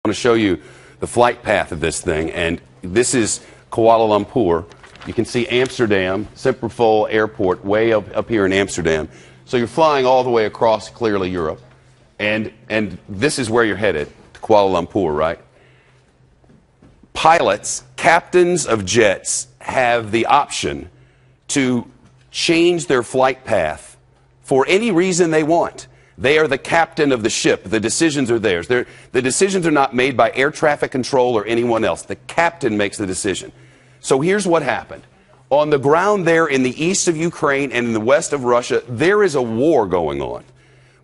I want to show you the flight path of this thing, and this is Kuala Lumpur. You can see Amsterdam, Schiphol Airport, way up here in Amsterdam. So you're flying all the way across, clearly, Europe, and this is where you're headed, to Kuala Lumpur, right? Pilots, captains of jets, have the option to change their flight path for any reason they want. They are the captain of the ship. The decisions are theirs. The decisions are not made by air traffic control or anyone else. The captain makes the decision. So here's what happened. On the ground there in the east of Ukraine and in the west of Russia, there is a war going on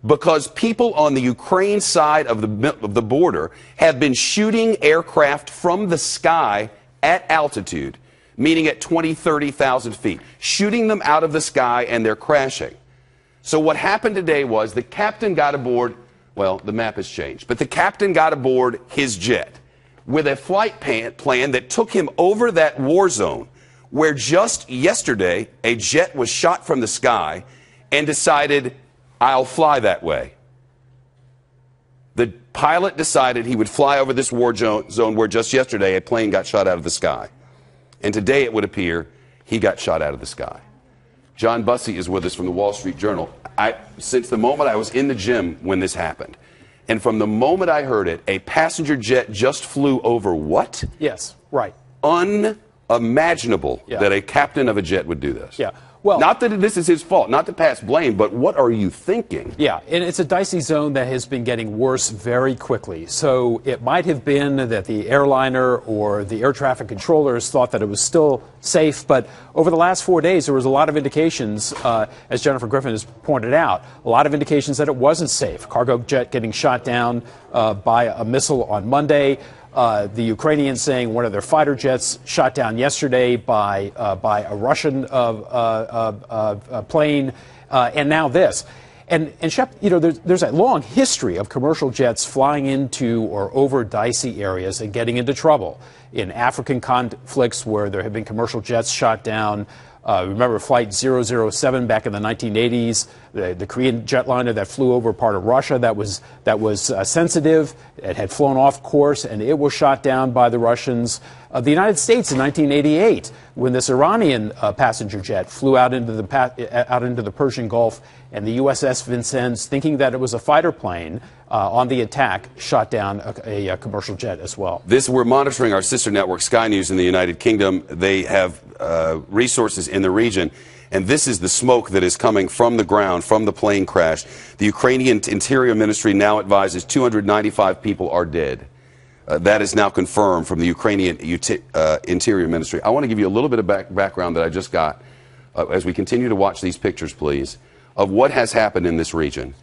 because people on the Ukraine side of the border have been shooting aircraft from the sky at altitude, meaning at 20, 30,000 feet, shooting them out of the sky, and they're crashing. So what happened today was the captain got aboard, well, the map has changed, but the captain got aboard his jet with a flight plan that took him over that war zone where just yesterday a jet was shot from the sky and decided, I'll fly that way. The pilot decided he would fly over this war zone where just yesterday a plane got shot out of the sky. And today it would appear he got shot out of the sky. John Bussey is with us from the Wall Street Journal. Since the moment I was in the gym when this happened, and from the moment I heard it, a passenger jet just flew over what? Yes, right. Unimaginable that a captain of a jet would do this. Yeah. Well, not that this is his fault, not to pass blame, but what are you thinking? Yeah, and it's a dicey zone that has been getting worse very quickly. So it might have been that the airliner or the air traffic controllers thought that it was still safe, but over the last 4 days there was a lot of indications, as Jennifer Griffin has pointed out, a lot of indications that it wasn't safe. Cargo jet getting shot down by a missile on Monday. The Ukrainians saying one of their fighter jets shot down yesterday by a Russian plane, and now this. And Shep, you know, there's a long history of commercial jets flying into or over dicey areas and getting into trouble. In African conflicts where there have been commercial jets shot down. Remember Flight 007 back in the 1980s, the Korean jetliner that flew over part of Russia that was sensitive. It had flown off course, and it was shot down by the Russians. The United States in 1988, when this Iranian passenger jet flew out into the Persian Gulf, and the USS Vincennes, thinking that it was a fighter plane on the attack, shot down a commercial jet as well. We're monitoring our sister network, Sky News, in the United Kingdom. They have resources in the region, and this is the smoke that is coming from the ground, from the plane crash. The Ukrainian Interior Ministry now advises 295 people are dead. That is now confirmed from the Ukrainian Interior Ministry. I want to give you a little bit of background that I just got as we continue to watch these pictures, please, of what has happened in this region.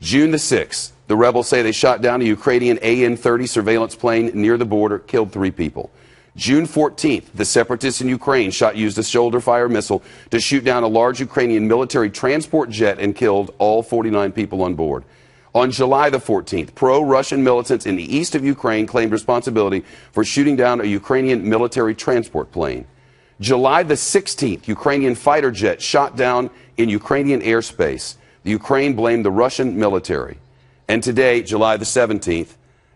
June the 6th, the rebels say they shot down a Ukrainian AN-30 surveillance plane near the border, killed 3 people. June 14th, the separatists in Ukraine used a shoulder-fire missile to shoot down a large Ukrainian military transport jet and killed all 49 people on board. On July the 14th, pro-Russian militants in the east of Ukraine claimed responsibility for shooting down a Ukrainian military transport plane. July the 16th, Ukrainian fighter jet shot down in Ukrainian airspace. The Ukraine blamed the Russian military. And today, July the 17th,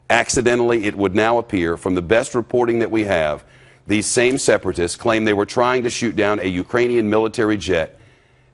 accidentally, it would now appear, from the best reporting that we have, these same separatists claim they were trying to shoot down a Ukrainian military jet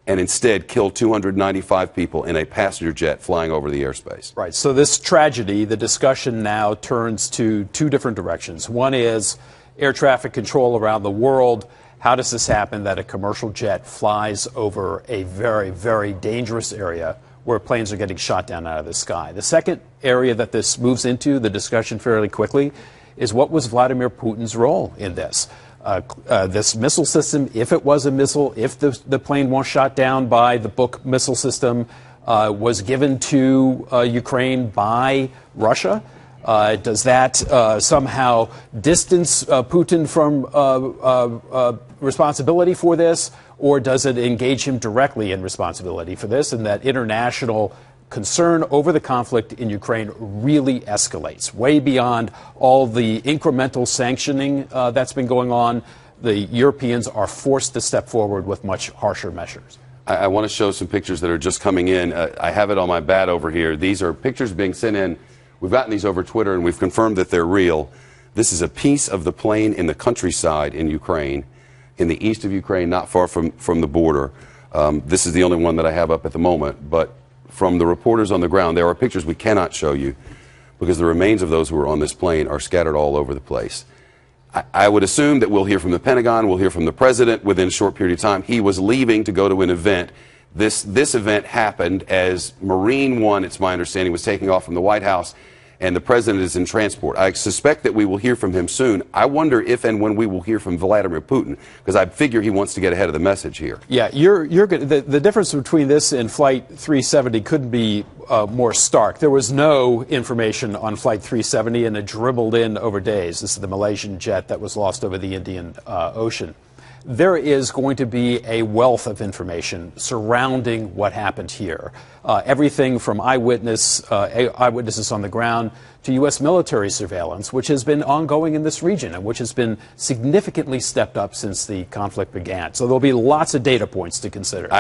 and instead killed 295 people in a passenger jet flying over the airspace. Right. So this tragedy, the discussion now turns to 2 different directions. One is air traffic control around the world. How does this happen that a commercial jet flies over a very, very dangerous area where planes are getting shot down out of the sky? The second area that this moves into, the discussion fairly quickly, is what was Vladimir Putin's role in this? This missile system, if it was a missile, if the plane was shot down by the Buk missile system, was given to Ukraine by Russia. Does that somehow distance Putin from responsibility for this, or does it engage him directly in responsibility for this, and that international concern over the conflict in Ukraine really escalates way beyond all the incremental sanctioning that's been going on? The Europeans are forced to step forward with much harsher measures. I want to show some pictures that are just coming in. I have it on my bat over here. These are pictures being sent in We've gotten these over Twitter, and we've confirmed that they're real. This is a piece of the plane in the countryside in Ukraine, in the east of Ukraine, not far from the border. This is the only one that I have up at the moment, but from the reporters on the ground, there are pictures we cannot show you because the remains of those who were on this plane are scattered all over the place. I would assume that we'll hear from the Pentagon, we'll hear from the President within a short period of time. He was leaving to go to an event. This event happened as Marine One, it's my understanding, was taking off from the White House, and the President is in transport. I suspect that we will hear from him soon. I wonder if and when we will hear from Vladimir Putin, because I figure he wants to get ahead of the message here. Yeah, you're good. The difference between this and Flight 370 couldn't be more stark. There was no information on Flight 370, and it dribbled in over days. This is the Malaysian jet that was lost over the Indian Ocean. There is going to be a wealth of information surrounding what happened here. Everything from eyewitnesses on the ground to U.S. military surveillance, which has been ongoing in this region and which has been significantly stepped up since the conflict began. So there'll be lots of data points to consider.